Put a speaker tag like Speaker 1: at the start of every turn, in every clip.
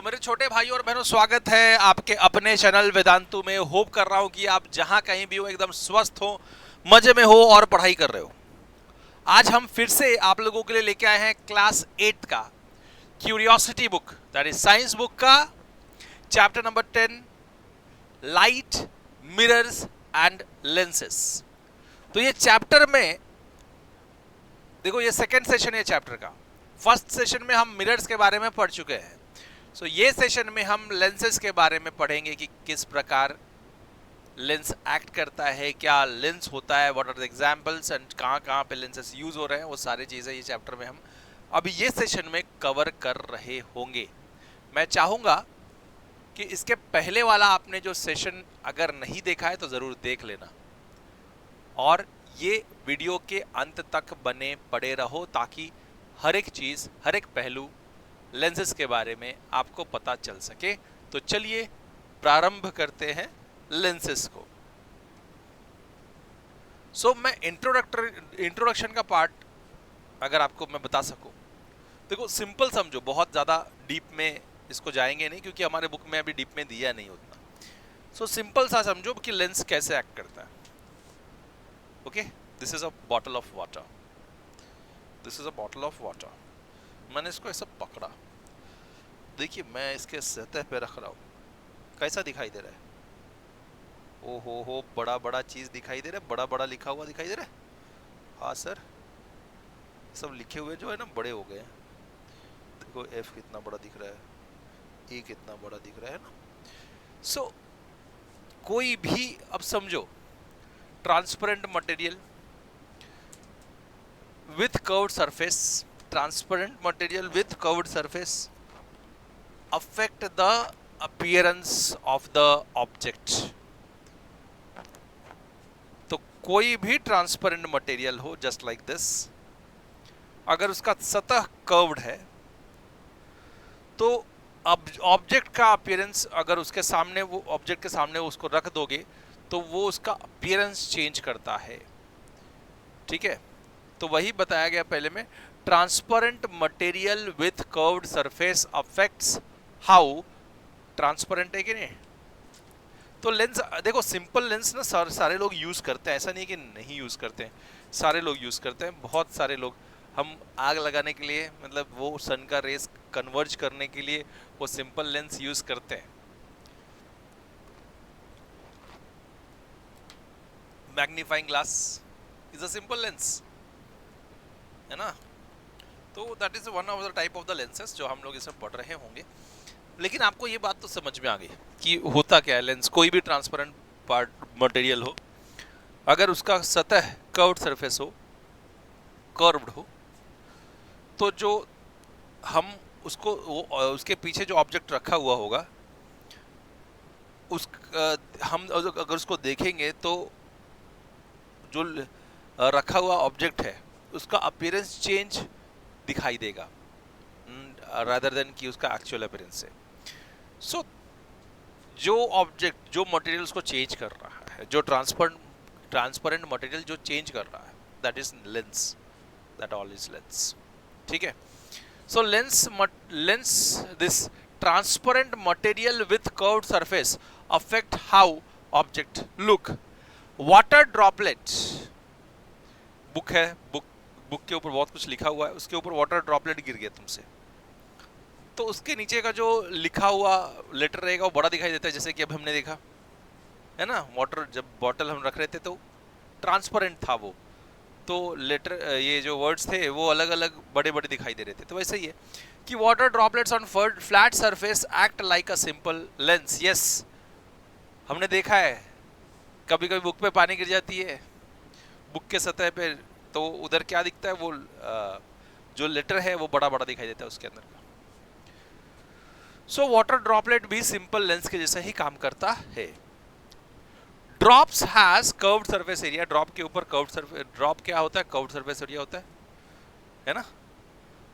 Speaker 1: मेरे छोटे भाई और बहनों, स्वागत है आपके अपने चैनल वेदांतु में। होप कर रहा हूं कि आप जहां कहीं भी हो एकदम स्वस्थ हो, मजे में हो और पढ़ाई कर रहे हो। आज हम फिर से आप लोगों के लिए लेके आए हैं क्लास 8 का curiosity book, that is science book का chapter number 10, light, mirrors and lenses. तो ये चैप्टर में देखो, ये सेकेंड सेशन है चैप्टर का। फर्स्ट सेशन में हम मिरर्स के बारे में पढ़ चुके हैं। सो ये सेशन में हम लेंसेज के बारे में पढ़ेंगे कि किस प्रकार लेंस एक्ट करता है, क्या लेंस होता है, what are the examples and कहाँ कहाँ पे लेंसेज यूज हो रहे हैं। वो सारी चीज़ें ये चैप्टर में हम अभी ये सेशन में कवर कर रहे होंगे। मैं चाहूँगा कि इसके पहले वाला आपने जो सेशन अगर नहीं देखा है तो ज़रूर देख लेना, और ये वीडियो के अंत तक बने पड़े रहो ताकि हर एक चीज़, हर एक पहलू लेंसेज के बारे में आपको पता चल सके। तो चलिए प्रारंभ करते हैं लेंसेज को। मैं इंट्रोडक्शन का पार्ट अगर आपको मैं बता सकूं, देखो सिंपल समझो, बहुत ज़्यादा डीप में इसको जाएंगे नहीं क्योंकि हमारे बुक में अभी डीप में दिया नहीं उतना। सिंपल सा समझो कि लेंस कैसे एक्ट करता है। Okay, this is a bottle of water, this is a bottle of water. मैंने इसको ऐसा पकड़ा, देखिए मैं इसके सतह पे रख रहा हूँ, कैसा दिखाई दे रहा है? ओ हो, बड़ा बड़ा चीज दिखाई दे रहा है, बड़ा बड़ा लिखा हुआ दिखाई दे रहा है। हाँ सर, सब लिखे हुए जो है ना बड़े हो गए हैं। देखो एफ कितना बड़ा दिख रहा है, ई कितना बड़ा दिख रहा है ना। कोई भी, अब समझो, transparent material with curved surface, transparent material with curved surface affect the appearance of the object। तो कोई भी ट्रांसपेरेंट मटेरियल हो, जस्ट लाइक दिस, अगर उसका सतह कर्व्ड है तो अब ऑब्जेक्ट का अपीयरेंस, अगर उसके सामने, वो ऑब्जेक्ट के सामने उसको रख दोगे तो वो उसका अपीयरेंस चेंज करता है। ठीक है, तो वही बताया गया पहले में, transparent material with curved surface affects how, transparent है कि नहीं। तो लेंस, देखो सिंपल लेंस ना सारे लोग यूज करते हैं, ऐसा नहीं कि नहीं यूज करते हैं, सारे लोग यूज करते हैं। बहुत सारे लोग, हम आग लगाने के लिए, मतलब वो सन का रेस कन्वर्ज करने के लिए वो सिंपल लेंस यूज करते हैं। Magnifying glass is a simple lens, है ना। तो that is one of the type of the lenses जो हम लोग इसमें पढ़ रहे होंगे। लेकिन आपको ये बात तो समझ में आ गई कि होता क्या है लेंस। कोई भी ट्रांसपेरेंट पार्ट मटेरियल हो, अगर उसका सतह कर्व्ड सरफेस हो, कर्व्ड हो, तो जो हम उसको, उसके पीछे जो ऑब्जेक्ट रखा हुआ होगा, उस हम अगर उसको देखेंगे तो जो रखा हुआ ऑब्जेक्ट है उसका अपीयरेंस चेंज दिखाई देगा, रादर देन कि उसका एक्चुअल अपीयरेंस है। जो ऑब्जेक्ट, जो मटेरियल उसको चेंज कर रहा है, जो ट्रांसपेरेंट मटेरियल जो चेंज कर रहा है, that is lens, that all is lens. ठीक है, lens this transparent material with curved surface affect how object look. Water droplet, book है, बुक के ऊपर बहुत कुछ लिखा हुआ है, उसके ऊपर वाटर ड्रॉपलेट गिर गया तुमसे, तो उसके नीचे का जो लिखा हुआ लेटर रहेगा वो बड़ा दिखाई देता है, जैसे कि अब हमने देखा है ना। वाटर, जब बॉटल हम रख रहे थे तो ट्रांसपेरेंट था वो, तो लेटर, ये जो वर्ड्स थे वो अलग अलग बड़े बड़े दिखाई दे रहे थे। तो वैसे ही है कि water droplets on flat surface act like a simple lens. Yes, हमने देखा है, कभी कभी बुक पे पानी गिर जाती है, बुक के सतह पे, तो उधर क्या दिखता है, वो जो लेटर है वो बड़ा बड़ा दिखाई देता है उसके अंदर का। वाटर ड्रॉपलेट भी सिंपल लेंस के जैसा ही काम करता है। Drops has curved surface area, drop के ऊपर कर्व्ड सरफेस, ड्रॉप क्या होता है, कर्व्ड सरफेस एरिया होता है ना।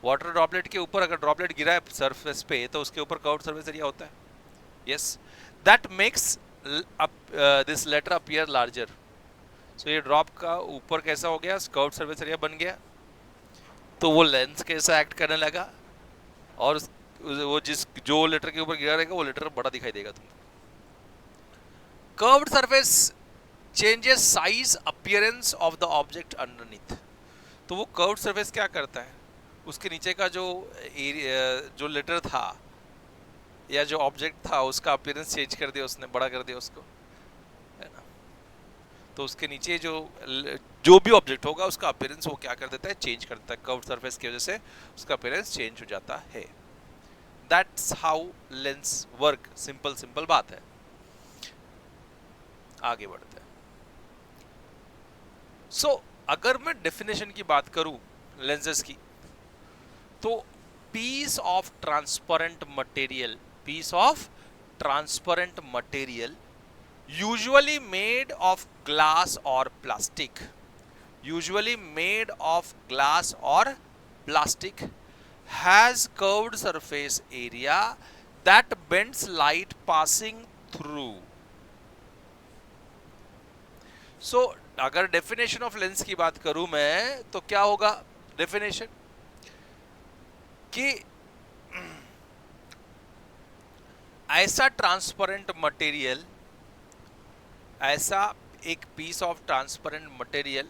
Speaker 1: वाटर ड्रॉपलेट के ऊपर अगर ड्रॉपलेट गिरा है सरफेस पे तो उसके ऊपर कर्व्ड सरफेस एरिया होता है। Yes, that makes this letter appear larger. ये ड्रॉप का ऊपर कैसा हो गया, कर्व्ड सरफेस एरिया बन गया, तो वो लेंस कैसा एक्ट करने लगा, और वो जिस जो लेटर के ऊपर गिरा रहेगा वो लेटर बड़ा दिखाई देगा तुमको। Curved surface changes size appearance of the object underneath. तो वो कर्व्ड सरफेस क्या करता है, उसके नीचे का जो जो लेटर था या जो ऑब्जेक्ट था उसका अपीयरेंस चेंज कर दिया उसने, बड़ा कर दिया उसको, है ना। तो उसके नीचे जो भी ऑब्जेक्ट होगा उसका अपीयरेंस वो क्या कर देता है, चेंज कर देता है। कर्व्ड सरफेस की वजह से उसका अपीयरेंस चेंज हो जाता है। That's how lens work. Simple बात है। आगे बढ़ते हैं। अगर मैं डेफिनेशन की बात करूं लेंसेज की, तो piece of transparent material usually made of glass or plastic has curved surface area that bends light passing through. अगर डेफिनेशन ऑफ लेंस की बात करूं मैं, तो क्या होगा डेफिनेशन कि ऐसा ट्रांसपेरेंट मटेरियल, ऐसा एक पीस ऑफ ट्रांसपेरेंट मटेरियल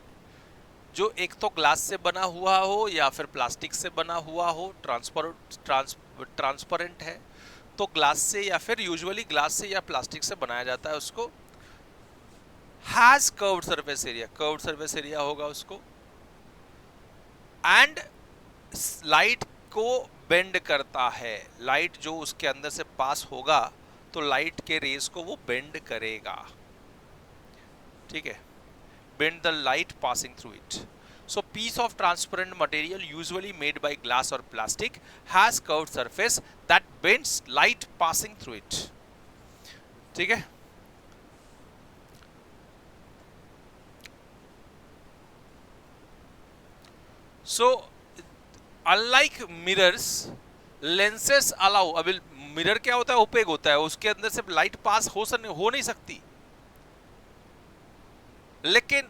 Speaker 1: जो एक तो ग्लास से बना हुआ हो या फिर प्लास्टिक से बना हुआ हो, ट्रांसपेरेंट है तो ग्लास से या फिर यूजुअली ग्लास से या प्लास्टिक से बनाया जाता है उसको, हैज कर्व्ड सरफेस एरिया होगा उसको, एंड लाइट को बेंड करता है। लाइट जो उसके अंदर से पास होगा तो लाइट के रेस को वो बेंड करेगा, ठीक है, bend the light passing through it. So piece of transparent material usually made by glass और plastic has curved surface that bends light passing through it, ठीक है। So unlike mirrors, lenses allow, अभी mirror क्या होता है, OPEC होता है, उसके अंदर से लाइट पास हो नहीं सकती। लेकिन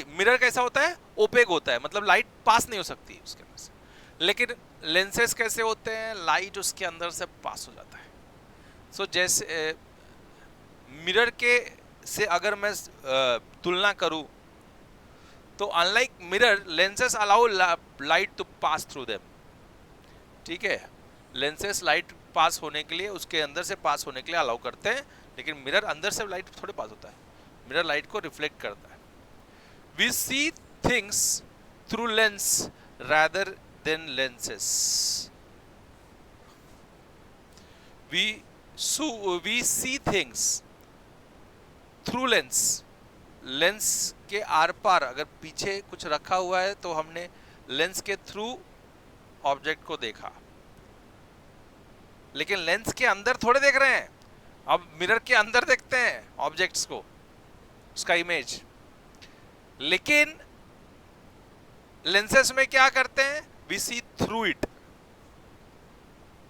Speaker 1: मिरर कैसा होता है, ओपेक होता है, मतलब लाइट पास नहीं हो सकती उसके अंदर से। लेकिन लेंसेस कैसे होते हैं, लाइट उसके अंदर से पास हो जाता है। जैसे मिरर के से अगर मैं तुलना करूं, तो unlike mirror, lenses allow light to pass through them, ठीक है। लेंसेस लाइट पास होने के लिए, उसके अंदर से पास होने के लिए अलाउ करते हैं, लेकिन मिरर अंदर से लाइट थोड़े पास होता है, मिरर लाइट को रिफ्लेक्ट करता है। We see things through lens rather than lenses. We see things through lens. Lens के आर पार अगर पीछे कुछ रखा हुआ है तो हमने लेंस के थ्रू ऑब्जेक्ट को देखा, लेकिन लेंस के अंदर थोड़े देख रहे हैं। अब मिरर के अंदर देखते हैं ऑब्जेक्ट्स को, उसका इमेज। लेकिन लेंसेस में क्या करते हैं, we see through it,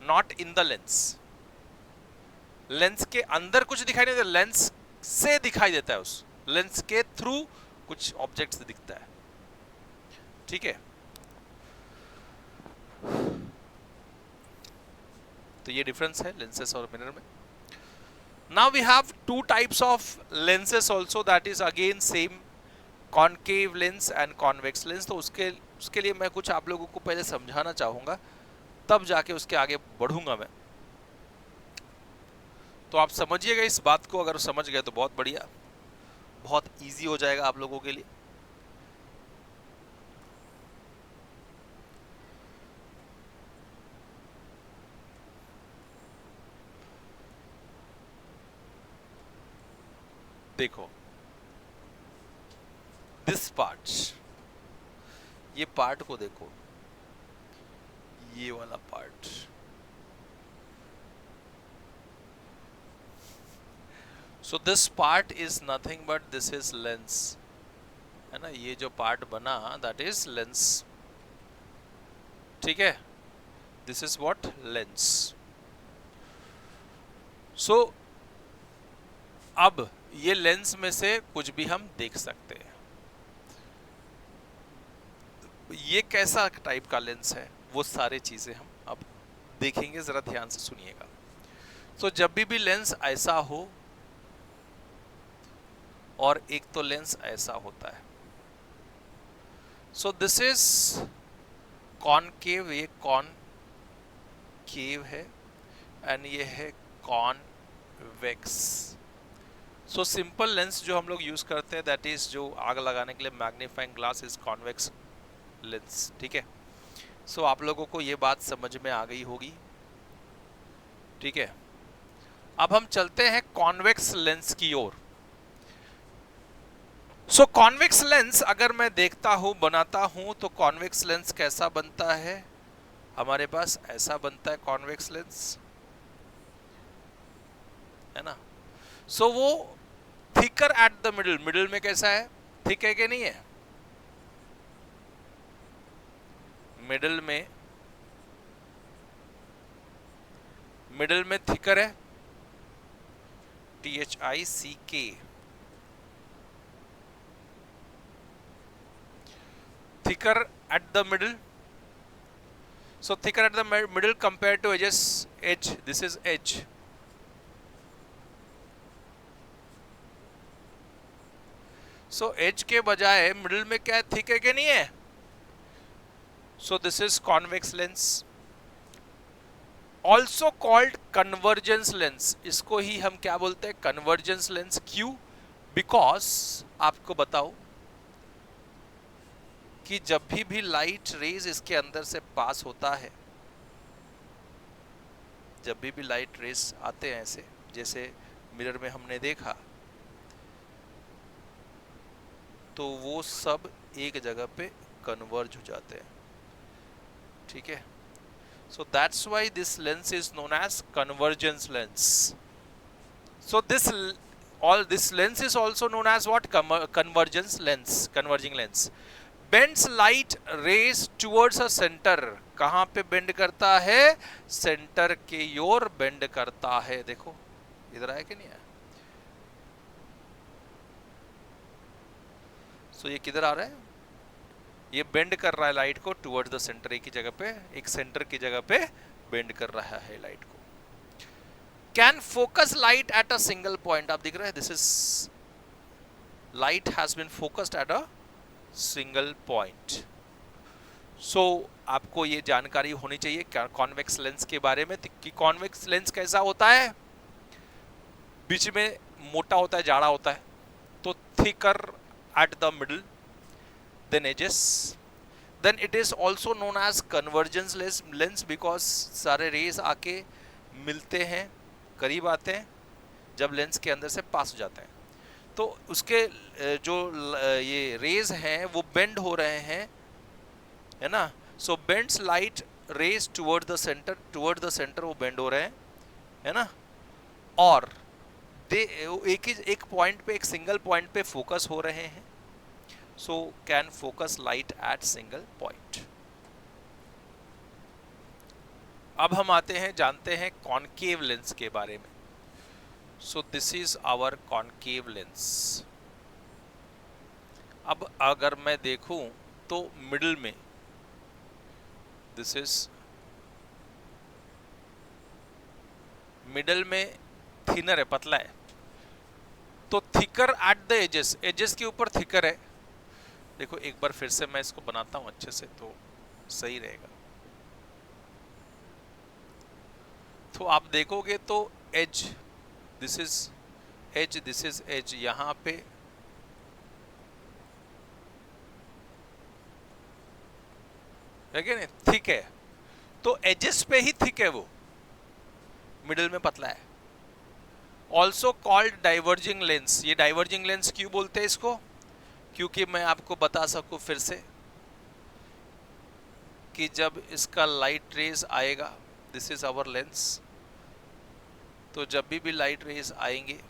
Speaker 1: not in the lens. Lens के अंदर कुछ दिखाई नहीं देता, लेंस से दिखाई देता है, उस लेंस के थ्रू कुछ ऑब्जेक्ट्स दिखता है, ठीक है। तो ये डिफरेंस है लेंसेस और मिरर में। Now we have two types of lenses also, that is again same, concave lens and convex lens. तो उसके लिए मैं कुछ आप लोगों को पहले समझाना चाहूंगा, तब जाके उसके आगे बढ़ूंगा मैं। तो आप समझिएगा इस बात को, अगर समझ गए तो बहुत बढ़िया, बहुत इजी हो जाएगा आप लोगों के लिए। देखो दिस पार्ट, ये पार्ट को देखो, ये वाला part, so this part is nothing but this is lens, है ना। ये जो पार्ट बना दैट इज लेंस, ठीक है, दिस इज व्हाट, लेंस। सो अब ये लेंस में से कुछ भी हम देख सकते हैं। ये कैसा टाइप का लेंस है, वो सारी चीजें हम अब देखेंगे, जरा ध्यान से सुनिएगा। तो जब भी लेंस ऐसा हो और एक तो लेंस ऐसा होता है, सो दिस इज कॉनकेव, ये कॉनकेव है एंड ये है कॉन्वेक्स। सो सिंपल लेंस जो हम लोग यूज करते हैं, दैट इज जो आग लगाने के लिए magnifying glass is convex lens, ठीक है। सो आप लोगों को ये बात समझ में आ गई होगी, ठीक है। अब हम चलते हैं कॉन्वेक्स लेंस की ओर। सो कॉन्वेक्स लेंस अगर मैं देखता हूं, बनाता हूं, तो कॉन्वेक्स लेंस कैसा बनता है, हमारे पास ऐसा बनता है कॉन्वेक्स लेंस, है ना। सो वो thicker at the middle, middle में कैसा है, थिक है कि नहीं है, मिडिल में थिकर है, THICK, thicker at the middle. So thicker at the middle compared to edges, edge, this is edge. So edge के बजाय मिडिल में क्या है, थिक है कि नहीं है। So this is convex lens, also called convergence lens। इसको ही हम क्या बोलते हैं, convergence lens। क्यों, because आपको बताओ कि जब भी लाइट रेज इसके अंदर से पास होता है, जब भी लाइट रेज आते हैं ऐसे, जैसे मिरर में हमने देखा, तो वो सब एक जगह पे कन्वर्ज हो जाते हैं, ठीक है। So that's why this lens is known as convergence lens. So this lens is also known as what, convergence lens, converging lens. Bends light rays towards a centre, कहां पे बेंड करता है, सेंटर के ओर बेंड करता है। देखो इधर आया कि नहीं आया, सो ये किधर आ रहा है, ये बेंड कर रहा है लाइट को टुवर्ड्स द सेंटर, एक ही जगह पे, एक सेंटर की जगह पे बेंड कर रहा है लाइट को। Can focus light at a single point, आप दिख रहा है, this is light has been focused at a single point. So आपको ये जानकारी होनी चाहिए कॉन्वेक्स लेंस के बारे में, कि कॉन्वेक्स लेंस कैसा होता है, बीच में मोटा होता है, जाड़ा होता है, तो thicker at the middle than edges, then it is also known as convergence lens, because सारे रेज आके मिलते हैं, करीब आते हैं, जब लेंस के अंदर से पास हो जाते हैं, तो उसके जो ये रेज हैं वो बेंड हो रहे हैं, है ना। So bends light rays toward the centre, वो बेंड हो रहे हैं, है ना, और एक पॉइंट पे, एक सिंगल पॉइंट पे फोकस हो रहे हैं। So can focus light eight single point. अब हम आते हैं, जानते हैं कॉनकेव लेंस के बारे में। So this is our concave lens। अब अगर मैं देखूं तो मिडिल में दिस इज, मिडिल में थिनर है, पतला है, तो thicker at the edges, edges के ऊपर थिकर है। देखो एक बार फिर से मैं इसको बनाता हूं अच्छे से तो सही रहेगा। तो आप देखोगे तो edge, this is edge, this is edge, यहां पे है, थिक है, तो एजेस पे ही थिक है, वो मिडिल में पतला है। Also called diverging lens. ये डाइवर्जिंग लेंस क्यों बोलते हैं इसको, क्योंकि मैं आपको बता सकूं फिर से कि जब इसका लाइट रेज आएगा, दिस इज आवर लेंस, तो जब भी लाइट रेज आएंगे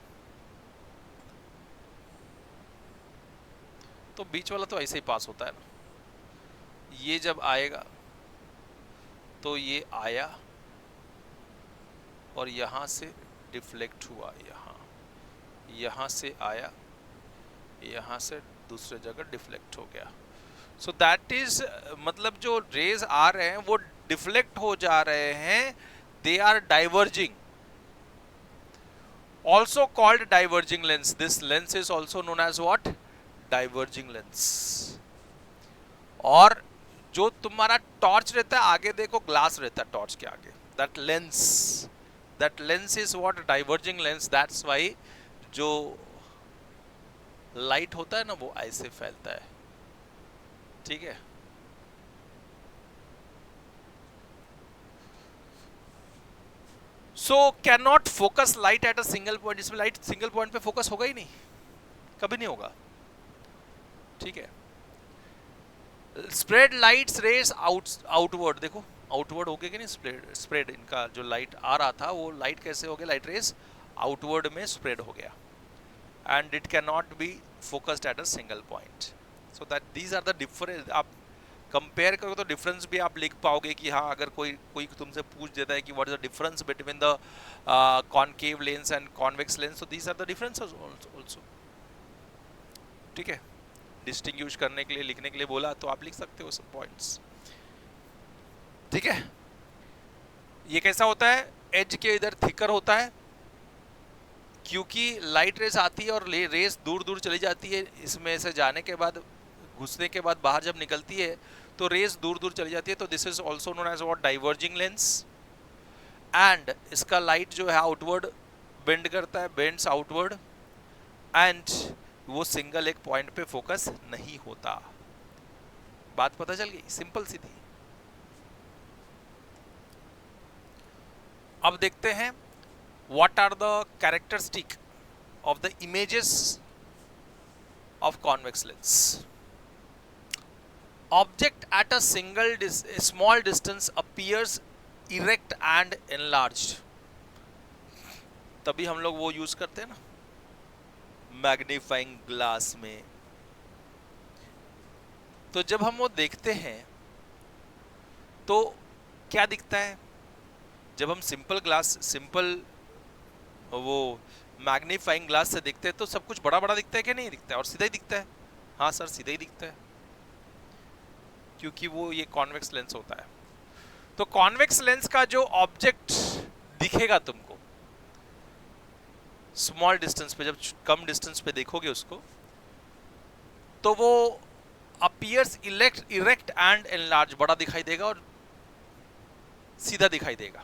Speaker 1: तो बीच वाला तो ऐसे ही पास होता है ना, ये जब आएगा तो ये आया और यहां से डिफ्लेक्ट हुआ, यहां से आया, यहां से दूसरे जगह डिफ्लेक्ट हो गया। सो दैट इज, मतलब जो रेज आ रहे हैं वो डिफ्लेक्ट हो जा रहे हैं they are diverging, also called diverging lens. This lens is also known as what? Diverging lens. और जो तुम्हारा टॉर्च रहता है, आगे देखो ग्लास रहता है टॉर्च के आगे, that lens is what? Diverging lens. That's why जो लाइट होता है ना वो ऐसे फैलता है, ठीक है। So can not focus light at a single point. इसमें लाइट सिंगल पॉइंट पे फोकस होगा ही नहीं, कभी नहीं होगा, ठीक है। स्प्रेड लाइट्स रेस आउटवर्ड, देखो आउटवर्ड हो गया कि नहीं, स्प्रेड इनका जो लाइट आ रहा था वो लाइट कैसे हो गया, लाइट रेस आउटवर्ड में स्प्रेड हो गया, and it can not be focused at a single point. So that these are the difference. आप कंपेयर करो तो डिफरेंस भी आप लिख पाओगे कि हाँ, अगर कोई तुमसे पूछ देता है कि what is the difference between the concave lens and convex lens, तो these are the differences also, ठीक है। डिस्टिंग्विश करने के लिए, लिखने के लिए बोला तो आप लिख सकते हो सब पॉइंट्स, ठीक है। ये कैसा होता है, एज के इधर थिकर होता है, क्योंकि लाइट रेस आती है और रेस दूर दूर चली जाती है, इसमें से जाने के बाद, घुसने के बाद बाहर जब निकलती है तो रेस दूर दूर चली जाती है, तो this is also known as what? Diverging lens. And इसका लाइट जो है आउटवर्ड बेंड करता है, बेंड्स आउटवर्ड, एंड वो सिंगल एक पॉइंट पे फोकस नहीं होता। बात पता चल गई, सिंपल सी थी। अब देखते हैं what are the characteristic of the images of convex lens. Object at a small distance appears erect and enlarged. तभी हम लोग वो यूज करते हैं ना मैग्नीफाइंग ग्लास में। तो जब हम वो देखते हैं तो क्या दिखता है, जब हम सिंपल वो मैग्नीफाइंग ग्लास से देखते हैं तो सब कुछ बड़ा बड़ा दिखता है कि नहीं दिखता है, और सीधा ही दिखता है। हाँ सर, सीधा ही दिखता है, क्योंकि वो ये कॉन्वेक्स लेंस होता है। तो कॉन्वेक्स लेंस का जो ऑब्जेक्ट दिखेगा तुमको स्मॉल डिस्टेंस पे, जब कम डिस्टेंस पे देखोगे उसको, तो वो अपीयर्स इरेक्ट एंड एनलार्ज, बड़ा दिखाई देगा और सीधा दिखाई देगा।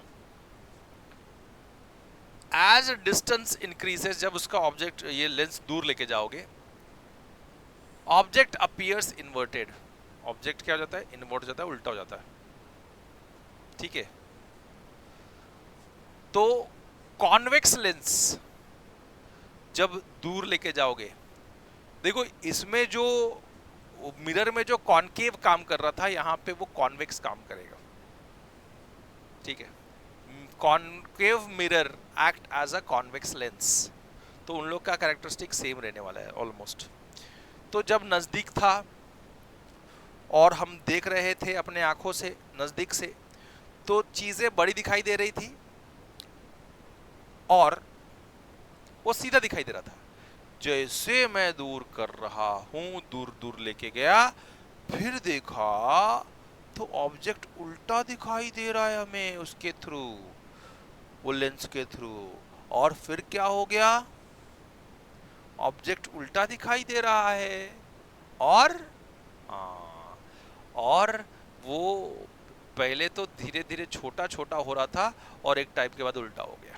Speaker 1: एज डिस्टेंस इंक्रीजेस, जब उसका ऑब्जेक्ट, ये लेंस दूर लेके जाओगे, ऑब्जेक्ट अपीयर्स इन्वर्टेड, ऑब्जेक्ट क्या हो जाता है, इनवर्ट हो जाता है, उल्टा हो जाता है, ठीक है। तो कॉन्वेक्स लेंस जब दूर लेके जाओगे, देखो इसमें जो मिरर में जो कॉनकेव काम कर रहा था, यहां पे वो कॉन्वेक्स काम करेगा, ठीक है। Concave mirror act as a convex lens, तो उन लोग का कैरेक्टरिस्टिक सेम रहने वाला है ऑलमोस्ट। तो जब नजदीक था और हम देख रहे थे अपने आंखों से नजदीक से, तो चीजें बड़ी दिखाई दे रही थी और वो सीधा दिखाई दे रहा था। जैसे मैं दूर कर रहा हूं, दूर दूर लेके गया, फिर देखा तो ऑब्जेक्ट उल्टा दिखाई दे रहा है हमें उसके थ्रू, वो लेंस के थ्रू। और फिर क्या हो गया, ऑब्जेक्ट उल्टा दिखाई दे रहा है और वो पहले तो धीरे धीरे छोटा छोटा हो रहा था और एक टाइप के बाद उल्टा हो गया,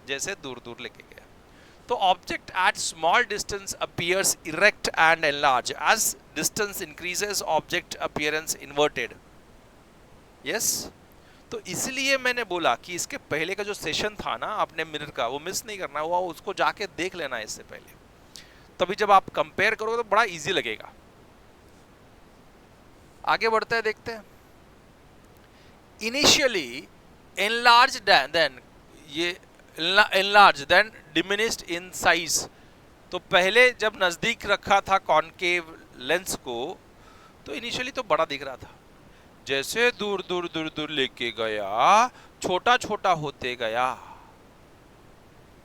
Speaker 1: जैसे दूर दूर लेके गया। तो object at small distance appears erect and enlarge, as distance increases object appearance inverted. Yes, तो इसलिए मैंने बोला कि इसके पहले का जो सेशन था ना आपने मिरर का, वो मिस नहीं करना, वो उसको जाके देख लेना है इससे पहले, तभी जब आप कंपेयर करोगे तो बड़ा इजी लगेगा। आगे बढ़ते हैं, देखते हैं। इनिशियली एनलार्ज देन, ये enlarge then diminished in size. तो पहले जब नजदीक रखा था कॉनकेव लेंस को, तो इनिशियली तो बड़ा दिख रहा था, जैसे दूर दूर दूर दूर लेके गया छोटा छोटा होते गया,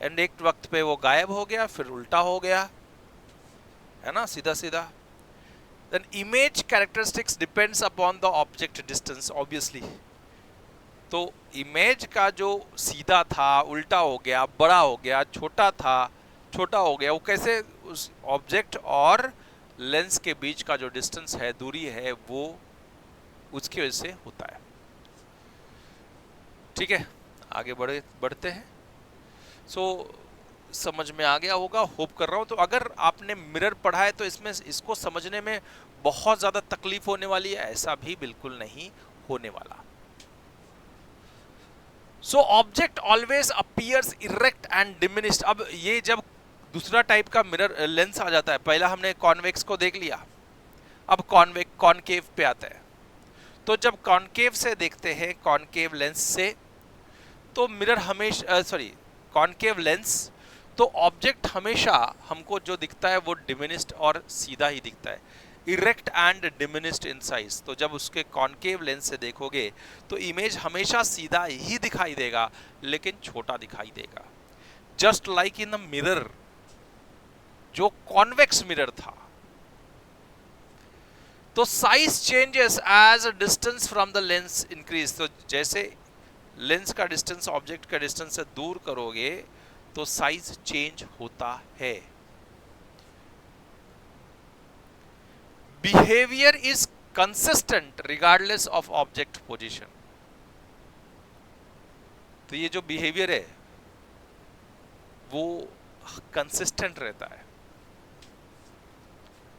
Speaker 1: एंड एक वक्त पे वो गायब हो गया, फिर उल्टा हो गया, है ना, सीधा सीधा। Then image characteristics depends upon the object distance, obviously. तो इमेज का जो सीधा था उल्टा हो गया, बड़ा हो गया, छोटा था छोटा हो गया, वो कैसे उस ऑब्जेक्ट और लेंस के बीच का जो डिस्टेंस है, दूरी है, वो उसकी वजह से होता है। ठीक है, आगे बढ़ते हैं। सो समझ में आ गया होगा, होप कर रहा हूं। तो अगर आपने मिरर पढ़ा है तो इसमें इसको समझने में बहुत ज्यादा तकलीफ होने वाली है, ऐसा भी बिल्कुल नहीं होने वाला। So object always appears erect and diminished. अब ये जब दूसरा टाइप का मिरर लेंस आ जाता है, पहला हमने कॉन्वेक्स को देख लिया, अब कॉनकेव पे आता है। तो जब कॉनकेव से देखते हैं, कॉनकेव लेंस से, तो मिरर हमेशा कॉनकेव लेंस, तो ऑब्जेक्ट हमेशा हमको जो दिखता है वो डिमिनिश्ड और सीधा ही दिखता है, erect and diminished in size. तो जब उसके कॉनकेव लेंस से देखोगे तो इमेज हमेशा सीधा ही दिखाई देगा लेकिन छोटा दिखाई देगा। Just like in the mirror, जो कॉन्वेक्स मिरर था, तो size changes as distance from the lens increase. तो जैसे लेंस का डिस्टेंस ऑब्जेक्ट का डिस्टेंस से दूर करोगे तो साइज चेंज होता है। Behaviour is consistent regardless of object position. तो ये जो बिहेवियर है वो कंसिस्टेंट रहता है।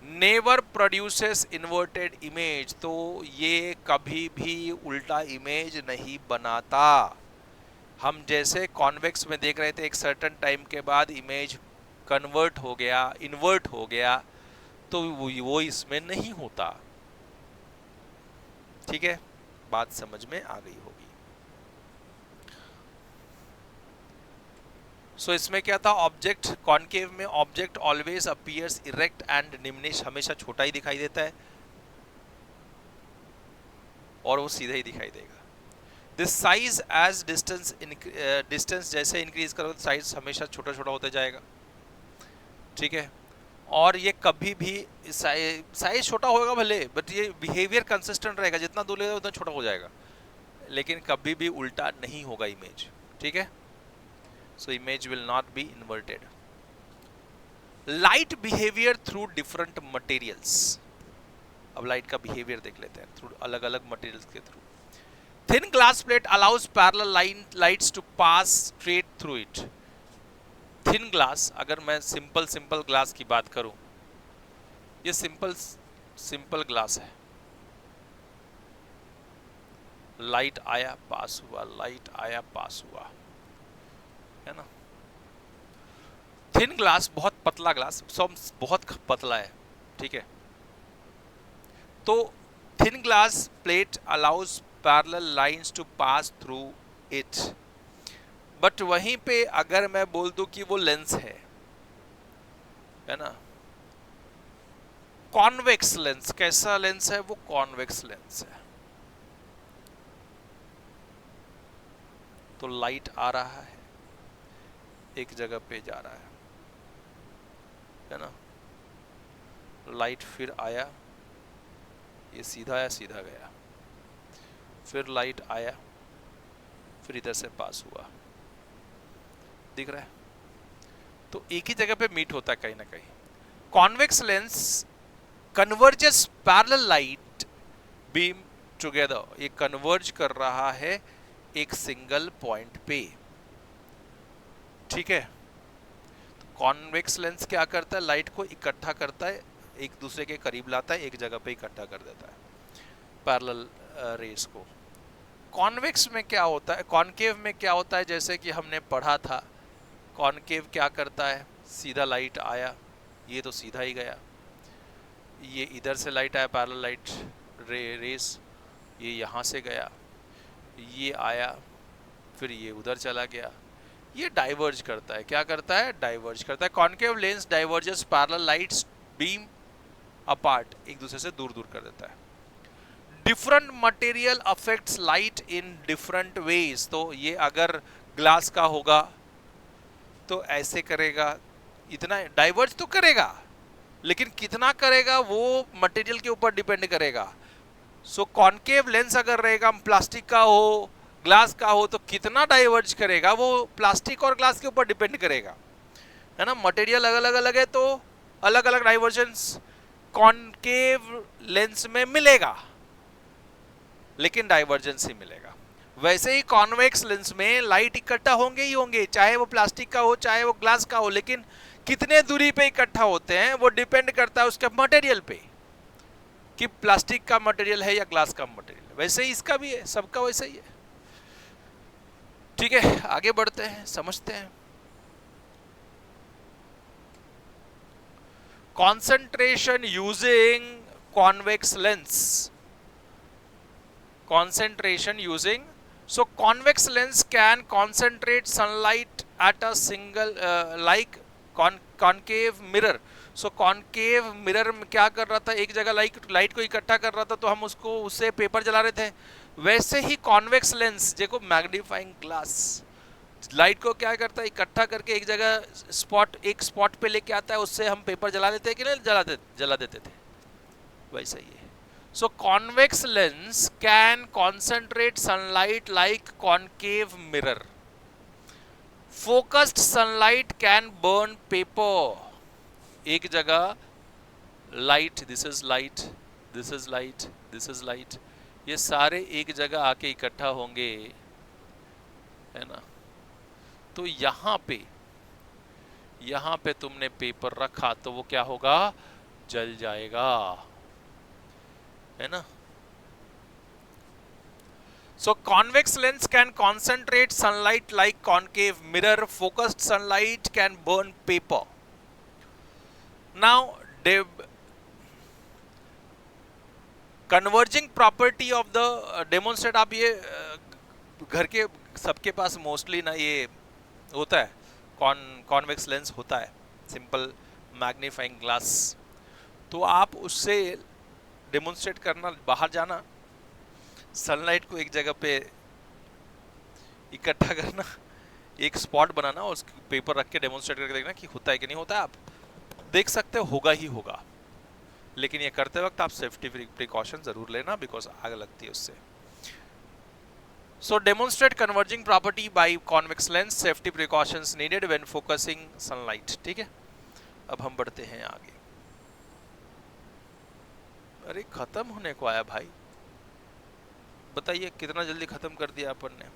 Speaker 1: नेवर प्रोड्यूसेस इन्वर्टेड इमेज, तो ये कभी भी उल्टा इमेज नहीं बनाता। हम जैसे कॉन्वेक्स में देख रहे थे, एक सर्टेन टाइम के बाद इमेज कन्वर्ट हो गया, इन्वर्ट हो गया, तो वो इसमें नहीं होता। ठीक है, बात समझ में आ गई होगी। सो इसमें क्या था, ऑब्जेक्ट कॉनकेव में object always appears erect and diminish, हमेशा छोटा ही दिखाई देता है और वो सीधा ही दिखाई देगा। दिस साइज एज डिस्टेंस जैसे इंक्रीज करोगे साइज हमेशा छोटा छोटा होता जाएगा। ठीक है, और ये कभी भी साइज छोटा होगा भले, बट ये बिहेवियर कंसिस्टेंट रहेगा, जितना दूर लेगा उतना छोटा हो जाएगा, लेकिन कभी भी उल्टा नहीं होगा इमेज। ठीक है, so image will not be inverted. Light behavior through different materials. अब लाइट का बिहेवियर देख लेते हैं थ्रू अलग अलग मटेरियल्स के through. Thin glass plate allows parallel lights to pass straight through it. Thin glass, अगर मैं सिंपल ग्लास की बात करूं, ये सिंपल ग्लास है, लाइट आया पास हुआ, लाइट आया पास हुआ, है ना। थिन ग्लास, बहुत पतला ग्लास, सब बहुत पतला है। ठीक है, तो thin glass plate allows parallel lines to pass through it. But वहीं पे अगर मैं बोल दूं कि वो लेंस है ना, कॉन्वेक्स लेंस, कैसा लेंस है वो, कॉन्वेक्स लेंस है, तो लाइट आ रहा है, एक जगह पे जा रहा है ना, लाइट फिर आया, ये सीधा आया सीधा गया, फिर लाइट आया, फिर इधर से पास हुआ, दिख रहा है। तो एक ही जगह पे मीट होता है कहीं ना कहीं। Convex lens converges parallel light beam together, ये कन्वर्ज कर रहा है एक सिंगल पॉइंट पे। ठीक है, तो कॉन्वेक्स लेंस क्या करता है, लाइट को इकट्ठा करता है, एक दूसरे के करीब लाता है, एक जगह पे इकट्ठा कर देता है पैरेलल रेस को। कॉन्वेक्स में क्या होता है, कॉनकेव में क्या होता है, जैसे कि हमने पढ़ा था, कॉनकेव क्या करता है, सीधा लाइट आया, ये तो सीधा ही गया, ये इधर से लाइट आया पैरेलल लाइट रेस, ये यहाँ से गया, ये आया, फिर ये उधर चला गया, ये डाइवर्ज करता है। क्या करता है, डाइवर्ज करता है। Concave lens diverges parallel lights beam apart, एक दूसरे से दूर दूर कर देता है। Different material affects light in different ways, तो ये अगर ग्लास का होगा तो ऐसे करेगा, इतना डाइवर्ज तो करेगा, लेकिन कितना करेगा वो मटेरियल के ऊपर डिपेंड करेगा। सो कॉनकेव लेंस अगर रहेगा, प्लास्टिक का हो ग्लास का हो तो कितना डाइवर्ज करेगा वो प्लास्टिक और ग्लास के ऊपर डिपेंड करेगा, है ना। मटेरियल अलग अलग है तो अलग अलग डाइवर्जेंस कॉनकेव लेंस में मिलेगा, लेकिन डाइवर्जेंस ही मिलेगा। वैसे ही कॉन्वेक्स लेंस में लाइट इकट्ठा होंगे ही होंगे, चाहे वो प्लास्टिक का हो चाहे वो ग्लास का हो, लेकिन कितने दूरी पे इकट्ठा होते हैं वो डिपेंड करता है उसके मटेरियल पे, कि प्लास्टिक का मटेरियल है या ग्लास का मटेरियल। वैसे ही इसका भी है, सबका वैसे ही है। ठीक है, आगे बढ़ते हैं, समझते हैं। concentration using convex lens. Concentration using, so convex lens can concentrate sunlight at a single like concave mirror. So concave mirror में क्या कर रहा था, एक जगह लाइट को इकट्ठा कर रहा था तो हम उसको उससे पेपर जला रहे थे। वैसे ही कॉन्वेक्स लेंस देखो, मैग्नीफाइंग ग्लास लाइट को क्या करता है, इकट्ठा करके एक जगह एक स्पॉट पे लेके आता है, उससे हम पेपर जला देते हैं कि नहीं जला देते थे, वैसा ही है। So convex lens can concentrate sunlight like concave mirror. Focused sunlight can burn paper. एक जगह light, this is light, this is light, this is light, ये सारे एक जगह आके इकट्ठा होंगे, है ना। तो यहाँ पे तुमने पेपर रखा तो वो क्या होगा, जल जाएगा, है ना। So convex lens can concentrate sunlight like concave mirror, focused sunlight can burn paper. Now converging property of the demonstrate, आप ये घर के सबके पास मोस्टली ना ये होता है, कॉन्वेक्स लेंस होता है, सिंपल मैग्नीफाइंग ग्लास। तो आप उससे डेमोन्स्ट्रेट करना, बाहर जाना, सनलाइट को एक जगह पे इकट्ठा करना, एक स्पॉट बनाना और उसके पेपर रख के डेमोन्स्ट्रेट करके देखना कि होता है कि नहीं होता है। आप देख सकते हो, होगा ही होगा, लेकिन ये करते वक्त आप सेफ्टी प्रिकॉशन जरूर लेना, बिकॉज आग लगती है उससे। So demonstrate converging property by convex lens, safety precautions needed when focusing sunlight। ठीक है, अब हम बढ़ते हैं आगे। अरे खत्म होने को आया भाई, बताइए कितना जल्दी खत्म कर दिया अपन ने।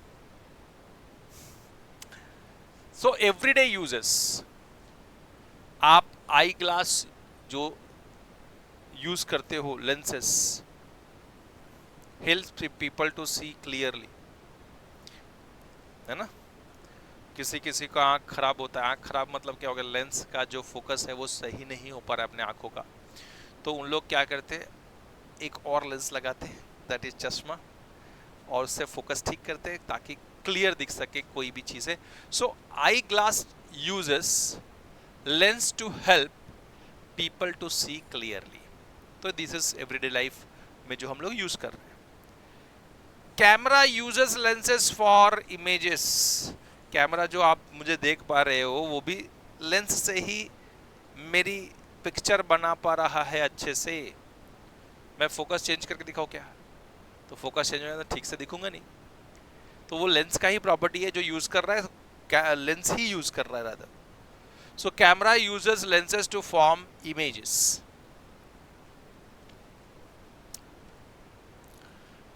Speaker 1: So everyday uses, आप आई ग्लास जो यूज करते हो, lenses helps people to see clearly, है ना। किसी किसी का आँख खराब होता है, आँख खराब मतलब क्या होगा, लेंस का जो फोकस है वो सही नहीं हो पा रहा है अपने आँखों का, तो उन लोग क्या करते हैं, एक और लेंस लगाते हैं, दैट इज चश्मा, और उससे फोकस ठीक करते हैं ताकि क्लियर दिख सके कोई भी चीज़ है। So eye glass uses lens to help people to see clearly. तो दिस इज एवरीडे लाइफ में जो हम लोग यूज कर रहे हैं। Camera uses lenses for images. Camera जो आप मुझे देख पा रहे हो वो भी लेंस से ही मेरी पिक्चर बना पा रहा है अच्छे से। मैं फोकस चेंज करके दिखाऊं क्या, तो फोकस चेंज हो जाए तो ठीक से दिखूंगा नहीं। तो वो लेंस का ही प्रॉपर्टी है जो यूज कर रहा है, लेंस ही यूज कर रहा है rather. So camera uses lenses to form images.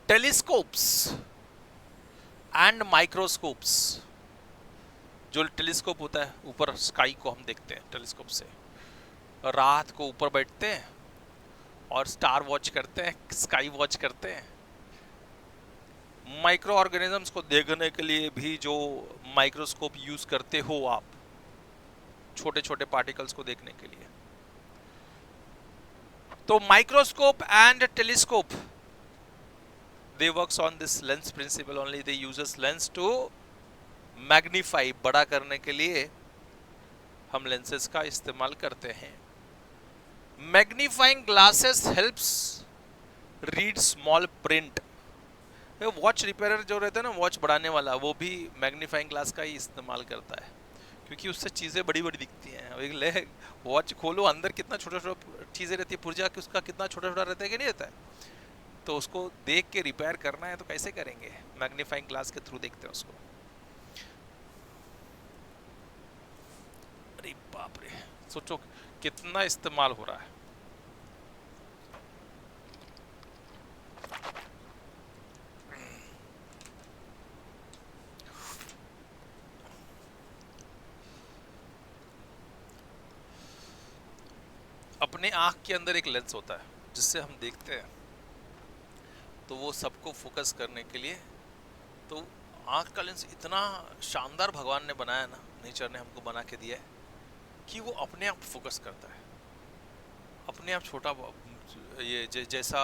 Speaker 1: Telescopes and microscopes. जो टेलीस्कोप होता है, ऊपर स्काई को हम देखते हैं टेलीस्कोप से, रात को ऊपर बैठते हैं और स्टार वॉच करते हैं, स्काई वॉच करते हैं। माइक्रो ऑर्गेनिजम्स को देखने के लिए भी जो माइक्रोस्कोप यूज करते हो आप, छोटे छोटे पार्टिकल्स को देखने के लिए। तो microscope and telescope, they works on this lens principle only, they uses lens to magnify, बड़ा करने के लिए हम lenses का इस्तेमाल करते हैं। magnifying glasses helps read small print। Watch repair जो रहता है ना, वॉच बढ़ाने वाला, वो भी मैग्नीफाइंग ग्लास का ही इस्तेमाल करता है, क्योंकि उससे चीज़ें बड़ी बड़ी दिखती हैं। वॉच खोलो, अंदर कितना छोटा छोटा चीज़ें रहती है, पुर्जा कि उसका कितना छोटा छोटा रहता है कि नहीं रहता है, तो उसको देख के रिपेयर करना है तो कैसे करेंगे, मैग्नीफाइंग ग्लास के थ्रू देखते हैं उसको। अरे बाप रे, सोचो कितना इस्तेमाल हो रहा है। अपने आंख के अंदर एक लेंस होता है जिससे हम देखते हैं, तो वो सबको फोकस करने के लिए, तो आंख का लेंस इतना शानदार भगवान ने बनाया ना, नेचर ने हमको बना के दिया है कि वो अपने आप फोकस करता है, अपने आप छोटा ये जैसा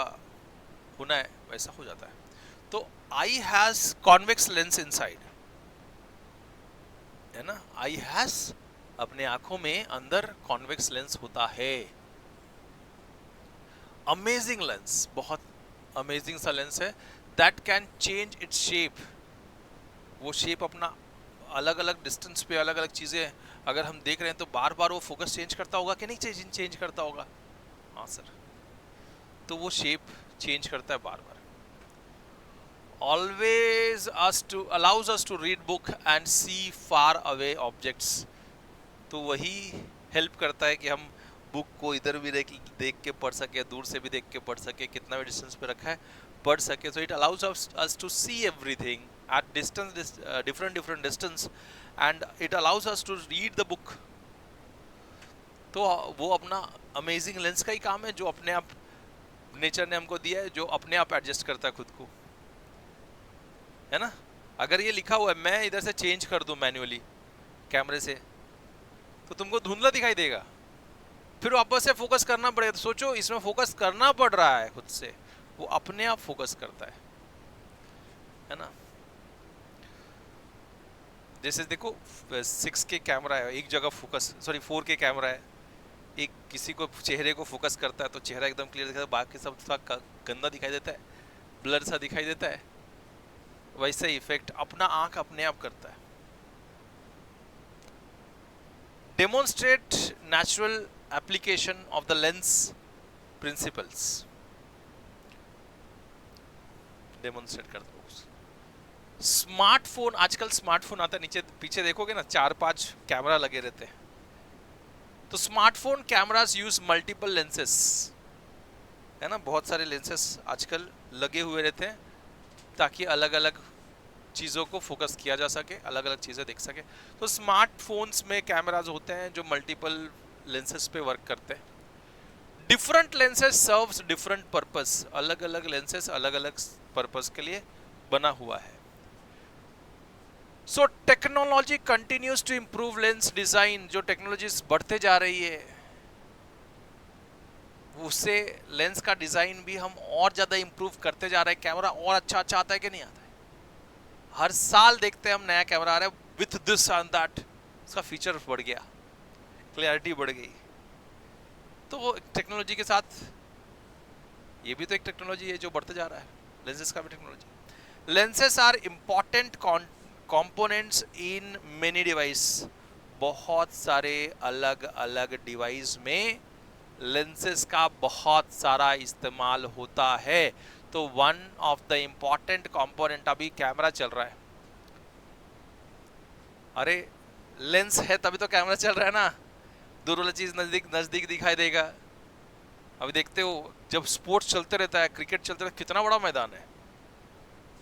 Speaker 1: होना है वैसा हो जाता है। तो I has convex lens inside, है ना, आई हैज, अपने आंखों में अंदर कॉन्वेक्स लेंस होता है। अमेजिंग लेंस, बहुत अमेजिंग सा लेंस है, that can change its shape. वो शेप अपना अलग अलग डिस्टेंस पे अलग अलग चीजें अगर हम देख रहे हैं तो बार बार वो फोकस चेंज करता होगा कि नहीं चेंज करता होगा? हाँ सर, तो वो शेप चेंज करता है बार बार। Always allows us to read book and see far away objects. तो वही हेल्प करता है कि हम बुक को इधर भी देख के पढ़ सके, दूर से भी देख के पढ़ सके, कितना भी डिस्टेंस पे रखा है पढ़ सके। So it allows us to see everything at distance, different distance, and it allows us to read the book। तो वो अपना अमेजिंग लेंस का ही काम है जो अपने आप नेचर ने हमको दिया है, जो अपने आप एडजस्ट करता है खुद को, है ना। अगर ये लिखा हुआ है मैं इधर से चेंज कर दूं मैन्युअली कैमरे से, तो तुमको धुंधला दिखाई देगा, फिर वापस से फोकस करना पड़ेगा। तो सोचो इसमें फोकस करना पड़ रहा है खुद से, वो अपने आप फोकस करता है ना। जैसे देखो 6K कैमरा है, एक जगह फोकस, सॉरी 4K कैमरा है, एक किसी को चेहरे को फोकस करता है तो चेहरा एकदम क्लियर दिखता है, बाकी सब थोड़ा गंदा दिखाई देता है, ब्लर सा दिखाई देता है। वैसे इफेक्ट अपना आंख अपने आप करता है। Demonstrate natural application of the lens principles, demonstrate करता हूँ। स्मार्टफोन, आजकल स्मार्टफोन आता है, नीचे पीछे देखोगे ना 4-5 कैमरा लगे रहते हैं। तो smartphone cameras use multiple lenses, है ना, बहुत सारे लेंसेस आजकल लगे हुए रहते हैं ताकि अलग अलग चीज़ों को फोकस किया जा सके, अलग अलग चीज़ें देख सके। तो स्मार्टफोन्स में कैमराज होते हैं जो मल्टीपल लेंसेस पे वर्क करते हैं। Different lenses serves different purpose, अलग अलग लेंसेस अलग अलग पर्पस के लिए बना हुआ है। So technology continues to improve lens design, जो टेक्नोलॉजीज बढ़ते जा रही है उससे लेंस का डिजाइन भी हम और ज्यादा इंप्रूव करते जा रहे हैं। कैमरा और अच्छा आता है कि नहीं आता है? हर साल देखते हैं हम नया कैमरा आ रहा है विथ दिस एंड दैट, उसका फीचर बढ़ गया, क्लैरिटी बढ़ गई। तो टेक्नोलॉजी के साथ ये भी तो एक टेक्नोलॉजी है जो बढ़ते जा रहा है, लेंसेज का भी technology. Lenses are important components in many device, बहुत सारे अलग अलग डिवाइस में लेंसेज का बहुत सारा इस्तेमाल होता है। तो one of the important component, अभी कैमरा चल रहा है, अरे लेंस है तभी तो कैमरा चल रहा है ना, दूर वाला चीज नजदीक नजदीक दिखाई देगा। अभी देखते हो जब स्पोर्ट्स चलते रहता है, क्रिकेट चलते रहता है, कितना बड़ा मैदान है,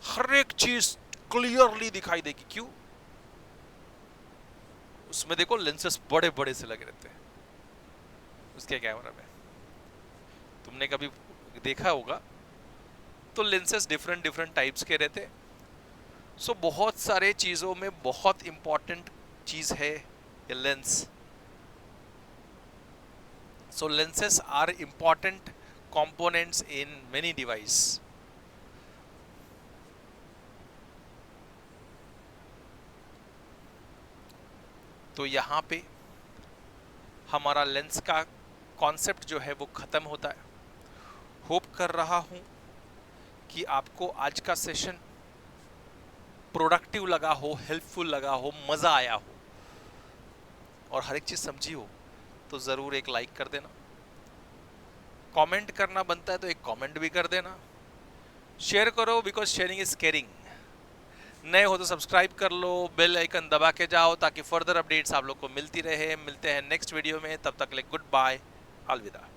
Speaker 1: हर एक चीज क्लियरली दिखाई देगी, क्यों? उसमें देखो लेंसेस बड़े बड़े से लगे रहते हैं उसके कैमरा में, तुमने कभी देखा होगा। तो लेंसेस डिफरेंट डिफरेंट टाइप्स के रहते। सो बहुत सारे चीजों में बहुत इंपॉर्टेंट चीज है ये lens. So lenses are important components in many device. तो यहाँ पे हमारा लेंस का कॉन्सेप्ट जो है वो ख़त्म होता है। होप कर रहा हूँ कि आपको आज का सेशन प्रोडक्टिव लगा हो, हेल्पफुल लगा हो, मज़ा आया हो और हर एक चीज़ समझी हो। तो ज़रूर एक लाइक कर देना, कमेंट करना बनता है तो एक कमेंट भी कर देना, शेयर करो बिकॉज शेयरिंग इज केयरिंग। नए हो तो सब्सक्राइब कर लो, बेल आइकन दबा के जाओ ताकि फर्दर अपडेट्स आप लोग को मिलती रहे। मिलते हैं नेक्स्ट वीडियो में, तब तक के लिए गुड बाय, अलविदा।